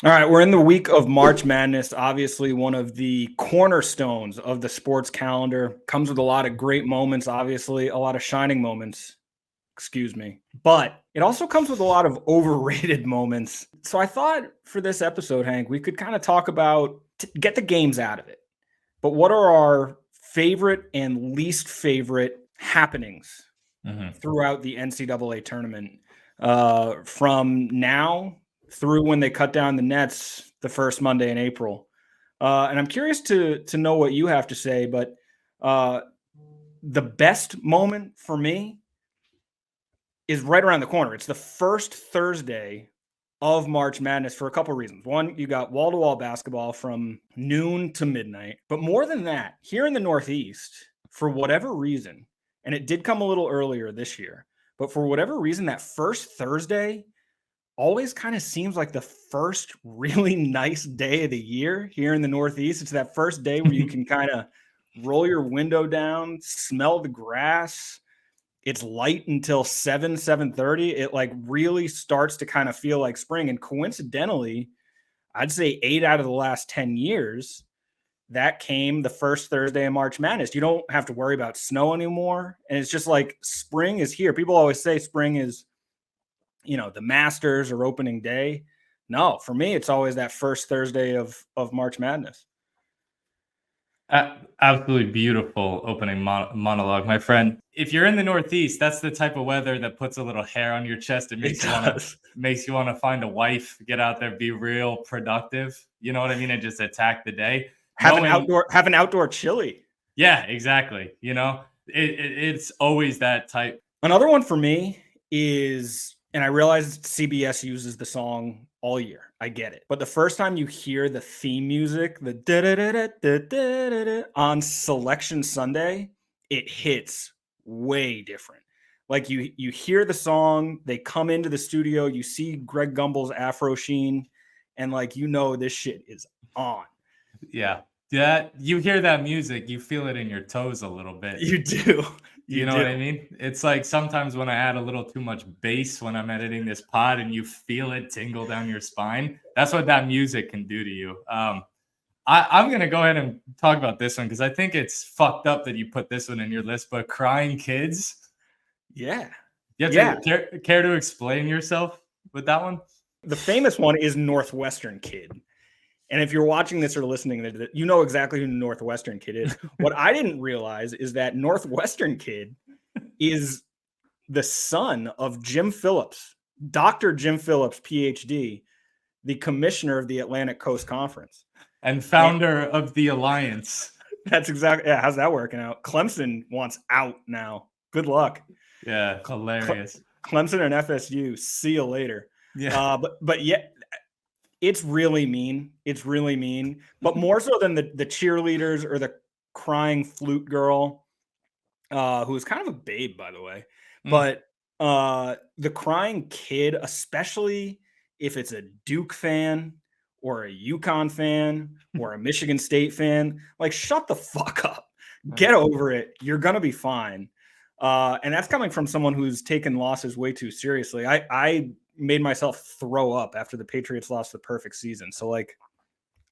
All right, we're in the week of March Madness, obviously one of the cornerstones of the sports calendar. Comes with a lot of great moments, obviously, a lot of shining moments, excuse me. But it also comes with a lot of overrated moments. So I thought for this episode, Hank, we could kind of talk about get the games out of it. But what are our favorite and least favorite happenings throughout the NCAA tournament from now through when they cut down the nets the first Monday in April. And I'm curious to know what you have to say, but uh, the best moment for me is right around the corner. It's the first Thursday of March Madness for a couple of reasons. One, you got wall-to-wall basketball from noon to midnight. But more than that, here in the Northeast, for whatever reason, and it did come a little earlier this year, but for whatever reason, that first Thursday always kind of seems like the first really nice day of the year here in the Northeast. It's that first day where you can kind of roll your window down, smell the grass. It's light until 7:30. It like really starts to kind of feel like spring. And coincidentally, I'd say 8 out of the last 10 years, that came the first Thursday of March Madness. You don't have to worry about snow anymore. And it's just like spring is here. People always say spring is, the Masters or opening day. No, for me, it's always that first Thursday of March Madness. Absolutely beautiful opening monologue, my friend. If you're in the Northeast, that's the type of weather that puts a little hair on your chest. It makes you want to find a wife, get out there, be real productive. You know what I mean? And just attack the day. Have an outdoor chili. Yeah, exactly. It's always that type. Another one for me is, and I realize CBS uses the song all year. I get it. But the first time you hear the theme music, the da-da-da-da-da-da-da-da, on Selection Sunday, it hits way different. Like you hear the song, they come into the studio, you see Greg Gumbel's Afro Sheen, and like this shit is on. Yeah. That you hear that music, you feel it in your toes a little bit. You do. You know what I mean? It's like sometimes when I add a little too much bass when I'm editing this pod and you feel it tingle down your spine. That's what that music can do to you. I'm going to go ahead and talk about this one because I think it's fucked up that you put this one in your list, but crying kids. Yeah. Care to explain yourself with that one? The famous one is Northwestern Kid. And if you're watching this or listening, you know exactly who Northwestern Kid is. What I didn't realize is that Northwestern Kid is the son of Jim Phillips, Dr. Jim Phillips, PhD, the commissioner of the Atlantic Coast Conference. And founder of the Alliance. That's exactly, how's that working out? Clemson wants out now. Good luck. Yeah, hilarious. Clemson and FSU, see you later. Yeah. But yeah, it's really mean. It's really mean. But more so than the cheerleaders or the crying flute girl, who is kind of a babe, by the way. But the crying kid, especially if it's a Duke fan or a UConn fan or a Michigan State fan, like shut the fuck up. Get over it. You're going to be fine. And that's coming from someone who's taken losses way too seriously. I made myself throw up after the Patriots lost the perfect season. So like,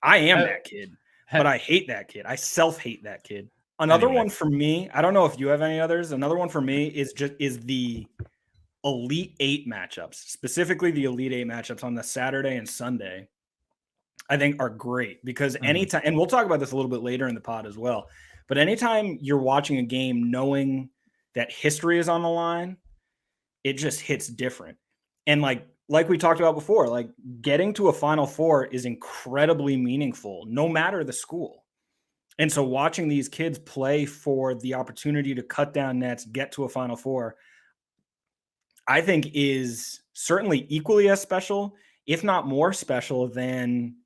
I am that kid, but I hate that kid. I self-hate that kid. Another one for me, I don't know if you have any others. Another one for me is the Elite Eight matchups, specifically the Elite Eight matchups on the Saturday and Sunday. I think are great because anytime, and we'll talk about this a little bit later in the pod as well, but anytime you're watching a game knowing that history is on the line, it just hits different. And like we talked about before, like getting to a Final Four is incredibly meaningful, no matter the school. And so watching these kids play for the opportunity to cut down nets, get to a Final Four, I think is certainly equally as special, if not more special than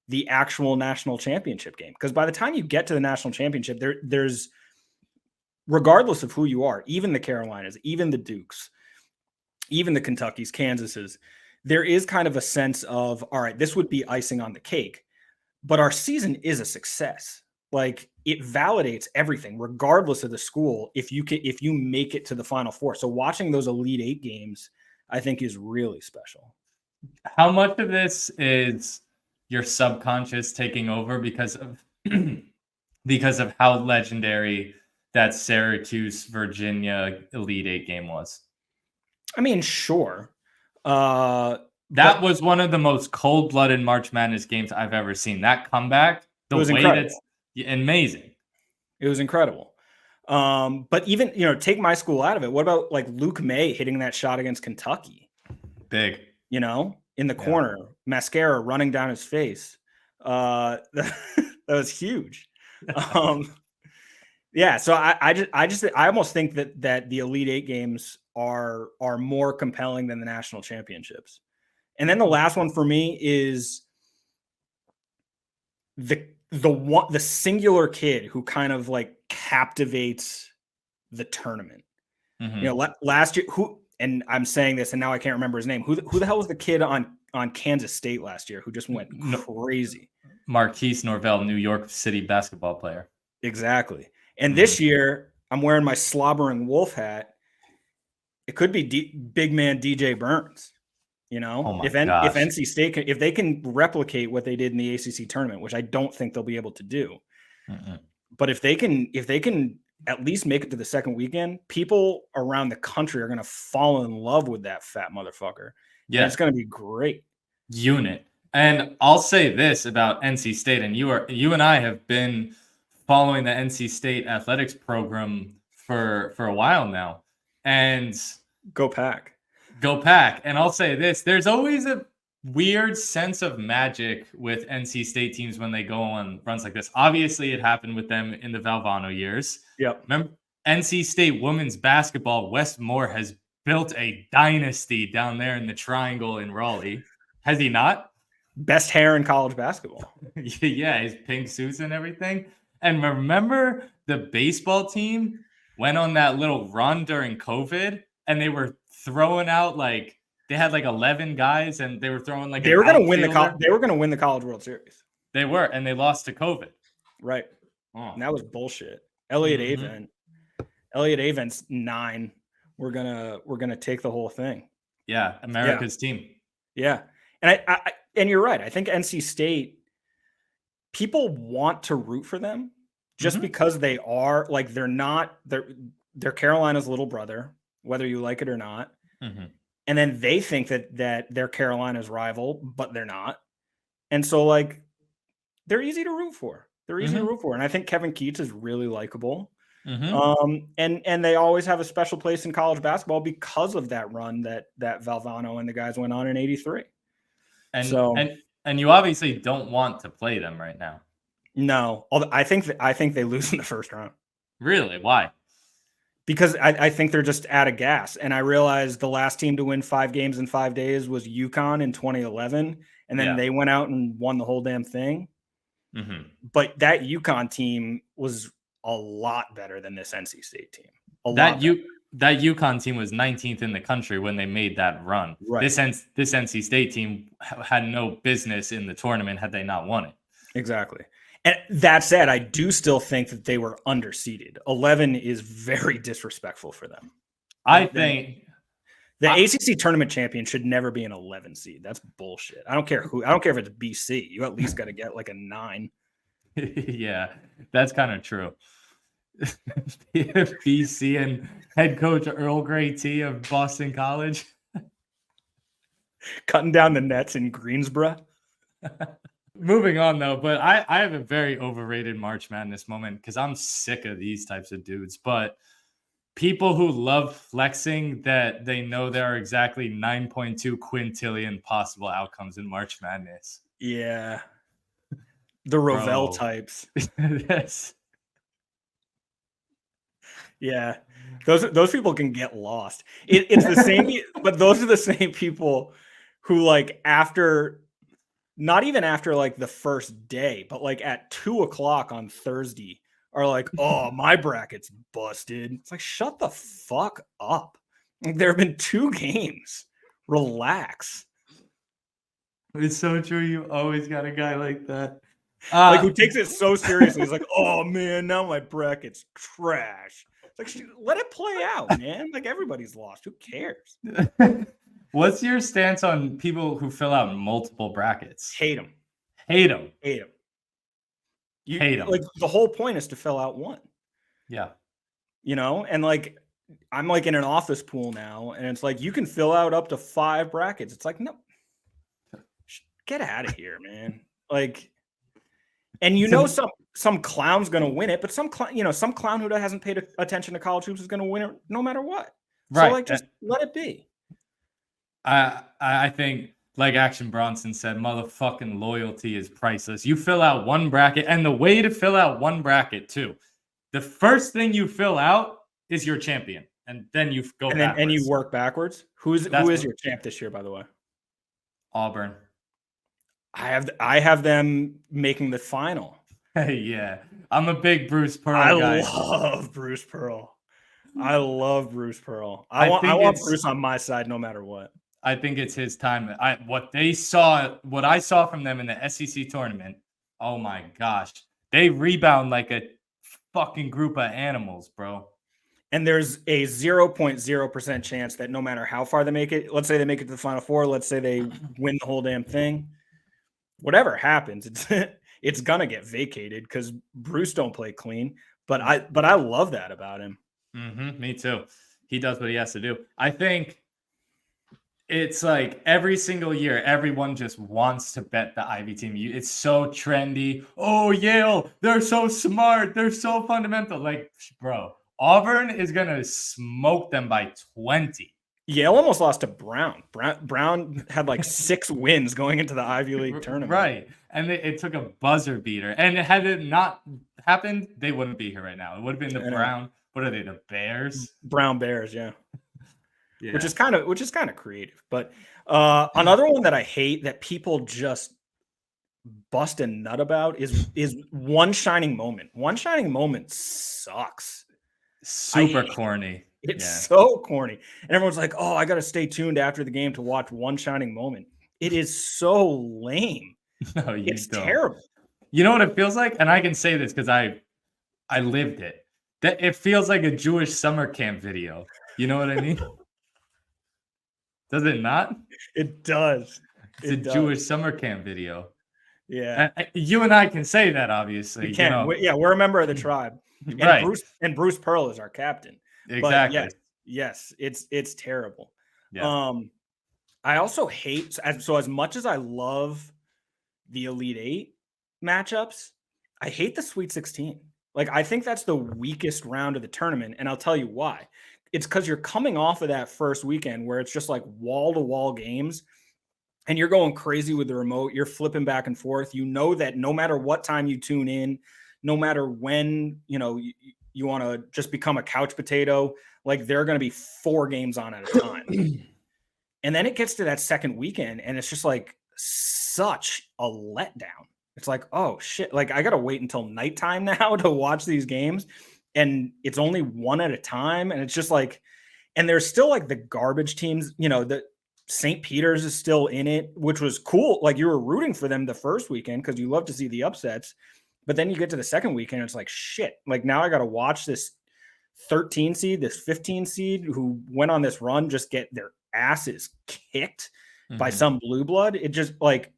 the actual national championship game. Because by the time you get to the national championship, there's, regardless of who you are, even the Carolinas, even the Dukes, even the Kentuckys, Kansases, there is kind of a sense of, all right, this would be icing on the cake, but our season is a success. Like it validates everything, regardless of the school. If you make it to the Final Four, so watching those Elite Eight games, I think is really special. How much of this is your subconscious taking over because of because of how legendary that Syracuse Virginia Elite Eight game was? I mean, sure. That But was one of the most cold-blooded March Madness games I've ever seen. That comeback, it the was way that's incredible. amazing. It was incredible. But even, take my school out of it. What about like Luke May hitting that shot against Kentucky, Big. in the Yeah. corner, mascara running down his face. That was huge. Um, yeah, so I almost think that the Elite Eight games are more compelling than the national championships. And then the last one for me is the singular kid who kind of like captivates the tournament. Mhm. Last year, and I'm saying this, and now I can't remember his name. Who the hell was the kid on Kansas State last year who just went No, crazy? Marquise Norvell, New York City basketball player. Exactly. And Mhm. this year, I'm wearing my slobbering wolf hat. It could be big man DJ Burns. Oh my If gosh. NC State if they can replicate what they did in the ACC tournament, which I don't think they'll be able to do, Mm-mm. but if they can at least make it to the second weekend, people around the country are going to fall in love with that fat motherfucker, and it's Yeah, going to be great. unit. And I'll say this about NC State, and you and I have been following the NC State athletics program for a while now. And Go Pack. go Pack. And I'll say this, there's always a weird sense of magic with NC State teams when they go on runs like this. Obviously, it happened with them in the Valvano years. Yep. Remember, NC State women's basketball, Wes Moore has built a dynasty down there in the triangle in Raleigh. Has he not? Best hair in college basketball. Yeah, his pink suits and everything. And remember the baseball team went on that little run during COVID and they were throwing out like they had like 11 guys and they were throwing like They an were going to win outfielder. they were going to win the College World Series. They were, and they lost to COVID. Right. Oh. And that was bullshit. Elliott Avent's 9. We're gonna take the whole thing. Yeah, America's team. Yeah. And and you're right. I think NC State, people want to root for them just Mhm. because they are like they're Carolina's little brother, whether you like it or not. Mhm. And then they think that they're Carolina's rival, but they're not. And so like they're easy to root for. They're easy to Mhm. root for. And I think Kevin Keats is really likable. Mhm. And they always have a special place in college basketball because of that run that Valvano and the guys went on in '83. And So and and you obviously don't want to play them right now. no, although I think they lose in the first round Really? Why? because I think they're just out of gas. And I realized the last team to win 5 games in 5 days was UConn in 2011, and then Yeah. they went out and won the whole damn thing. Mhm. But that UConn team was a lot better than this NC State team. A lot That better. that UConn team was 19th in the country when they made that run. Right. This NC State team had no business in the tournament had they not won it. Exactly. And that said, I do still think that they were underseeded. 11 is very disrespectful for them. I think The I, ACC tournament champion should never be an 11 seed. That's bullshit. I don't care if it's BC. You at least got to get like a 9. yeah, that's kind of true. BC and head coach Earl Grey T of Boston College. Cutting down the nets in Greensboro. Moving on though, but I have a very overrated March Madness moment because I'm sick of these types of dudes. But people who love flexing that they know there are exactly 9.2 quintillion possible outcomes in March Madness. Yeah. The Rovell Bro. types. Yes. Yeah. Those people can get lost. It's the same, but those are the same people who like after not even after like the first day, but like at 2:00 on Thursday are like, oh, my bracket's busted. It's like, shut the fuck up. Like, there have been 2 games. Relax. It's so true. You always got a guy like that. Like who takes it so seriously. He's like, oh man, now my bracket's trash. It's like, let it play out, man. Like everybody's lost. Who cares? What's your stance on people who fill out multiple brackets? Hate them. Hate them. Hate them. Hate them. Like the whole point is to fill out one. Yeah. And like I'm like in an office pool now, and it's like you can fill out up to 5 brackets. It's like, no, get out of here, man. Like, and some clown's gonna win it, but some clown who hasn't paid attention to college hoops is gonna win it no matter what. Right. So like, just let it be. I think, like Action Bronson said, motherfucking loyalty is priceless. You fill out one bracket, and the way to fill out one bracket too, the first thing you fill out is your champion, and then you go backwards. And you work backwards. Who is your champ this year, by the way? Auburn. I have them making the final. Yeah, I'm a big Bruce Pearl guy. I love Bruce Pearl. I want Bruce on my side no matter what. I think it's his time. What I saw from them in the SEC tournament, oh my gosh. They rebound like a fucking group of animals, bro. And there's a 0.0% chance that no matter how far they make it, let's say they make it to the Final Four, let's say they win the whole damn thing, whatever happens, it's gonna get vacated because Bruce don't play clean. But I love that about him. Me too. He does what he has to do. I think it's like every single year, everyone just wants to bet the Ivy team. It's so trendy. Oh, Yale, they're so smart. They're so fundamental. Like, bro, Auburn is going to smoke them by 20. Yale almost lost to Brown. Brown had like 6 wins going into the Ivy League tournament. Right. And it took a buzzer beater. And had it not happened, they wouldn't be here right now. It would have been the Brown. What are they, the Bears? Brown Bears, yeah. Yeah. Which is kind of creative. But another one that I hate that people just bust a nut about is One Shining Moment. One Shining Moment sucks. Super corny. It's so corny. And everyone's like, oh, I got to stay tuned after the game to watch One Shining Moment. It is so lame. No, it's terrible. You know what it feels like? And I can say this because I lived it. That it feels like a Jewish summer camp video. You know what I mean? Does it not? It does. It's a Jewish summer camp video. Yeah. You and I can say that, obviously. We can. We're a member of the tribe. And right. Bruce Pearl is our captain. Exactly. But yes, it's terrible. Yeah. I also hate, so as much as I love the Elite Eight matchups, I hate the Sweet 16. Like, I think that's the weakest round of the tournament, and I'll tell you why. It's because you're coming off of that first weekend where it's just like wall-to-wall games, and you're going crazy with the remote. You're flipping back and forth. You know that no matter what time you tune in, no matter when, you want to just become a couch potato, like there are going to be 4 games on at a time. And then it gets to that second weekend, and it's just like such a letdown. It's like, oh shit, like I got to wait until nighttime now to watch these games. And it's only one at a time. And it's just like, and there's still like the garbage teams, the St. Peter's is still in it, which was cool. Like you were rooting for them the first weekend because you love to see the upsets. But then you get to the second weekend, it's like, shit, like now I got to watch this 13 seed, this 15 seed who went on this run, just get their asses kicked by some blue blood. It just like,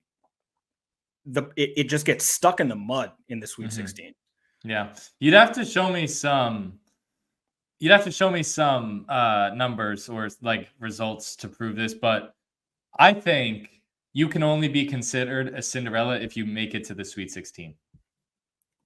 it just gets stuck in the mud in the Sweet 16. Yeah. You'd have to show me some numbers or like results to prove this, but I think you can only be considered a Cinderella if you make it to the Sweet 16.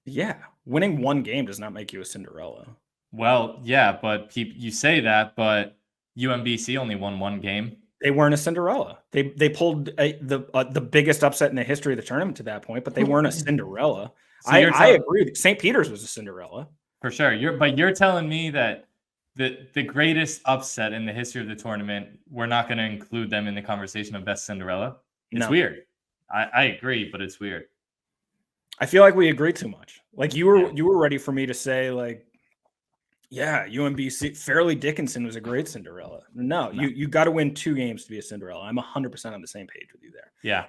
Yeah. Winning one game does not make you a Cinderella. Well, yeah, but you say that, but UMBC only won one game. They weren't a Cinderella. They pulled the biggest upset in the history of the tournament to that point, but they weren't a Cinderella. So I agree. St. Peter's was a Cinderella. For sure. You're telling me that the greatest upset in the history of the tournament, we're not going to include them in the conversation of best Cinderella? It's weird. I agree, but it's weird. I feel like we agree too much. Like you were ready for me to say like, yeah, UMBC, Fairleigh Dickinson was a great Cinderella. No. You got to win 2 games to be a Cinderella. I'm 100% on the same page with you there. Yeah.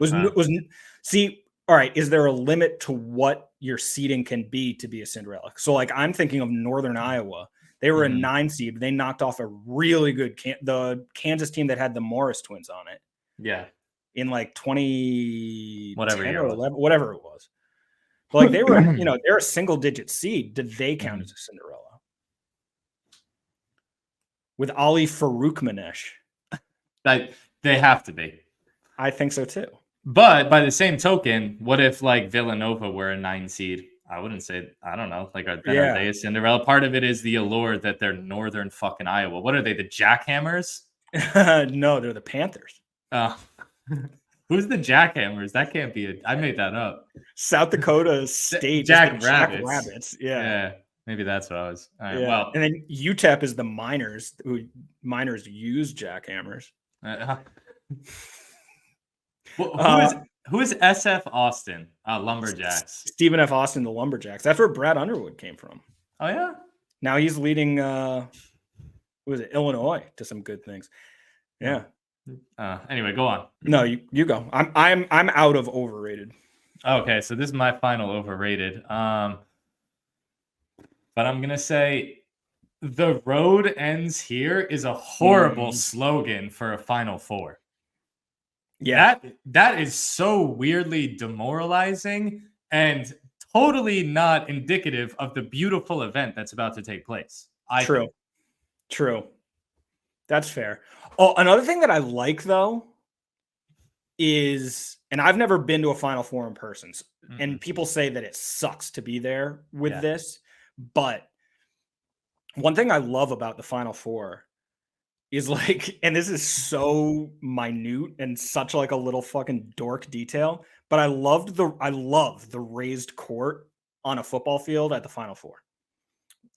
All right, is there a limit to what your seeding can be to be a Cinderella? So like I'm thinking of Northern Iowa. They were a Mhm. 9 seed. They knocked off a really good the Kansas team that had the Morris twins on it Yeah. in like Whatever 2010 year or it was. 11, whatever it was. But like they were, they're a single digit seed. Did they count Mhm. as a Cinderella? With Ali Faroukmanesh. Like, they have to be. I think so too. But by the same token, what if like Villanova were a 9 seed? I wouldn't say, I don't know. Like, are Yeah. they a Cinderella? Part of it is the allure that they're northern fucking Iowa. What are they? The Jackhammers? No, they're the Panthers. Who's the Jackhammers? That can't be it. I made that up. South Dakota State is the Jack Rabbits. Yeah. Yeah. Maybe that's what I was. All right. Yeah. Well, And then UTEP is the Miners, who Miners use jackhammers. Who is SF Austin? Lumberjacks. Stephen F. Austin, the Lumberjacks. That's where Brad Underwood came from. Oh yeah. Now he's leading Illinois to some good things. Yeah. Anyway, go on. No, you go. I'm out of overrated. Okay, so this is my final overrated. But I'm gonna say the road ends here is a horrible slogan for a Final Four. Yeah. That is so weirdly demoralizing and totally not indicative of the beautiful event that's about to take place. True. That's fair. Oh, another thing that I like though is, and I've never been to a Final Four in person, and people say that it sucks to be there with this, but one thing I love about the Final Four is like, and this is so minute and such like a little fucking dork detail, but I love the raised court on a football field at the Final Four.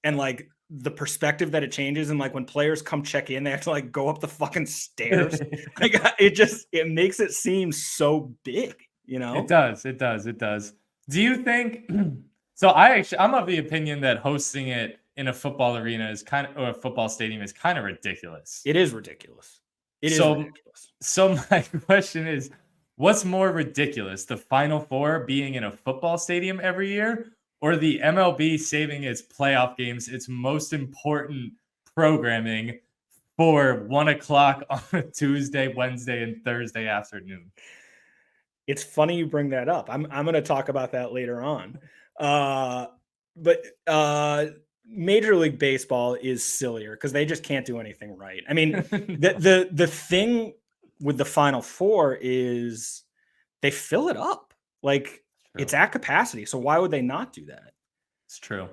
And like the perspective that it changes, and like when players come check in, they have to like go up the fucking stairs. Like it makes it seem so big, you know? It does. Do you think so? I'm of the opinion that hosting it in a football arena or a football stadium is kind of ridiculous. It is ridiculous. It is ridiculous. So my question is, what's more ridiculous, the Final Four being in a football stadium every year, or the MLB saving its playoff games, its most important programming, for 1 o'clock on a Tuesday, Wednesday, and Thursday afternoon? It's funny you bring that up. I'm going to talk about that later on. But Major League Baseball is sillier because they just can't do anything right. I mean, the thing with the Final Four is they fill it up. Like, it's at capacity. So why would they not do that? It's true.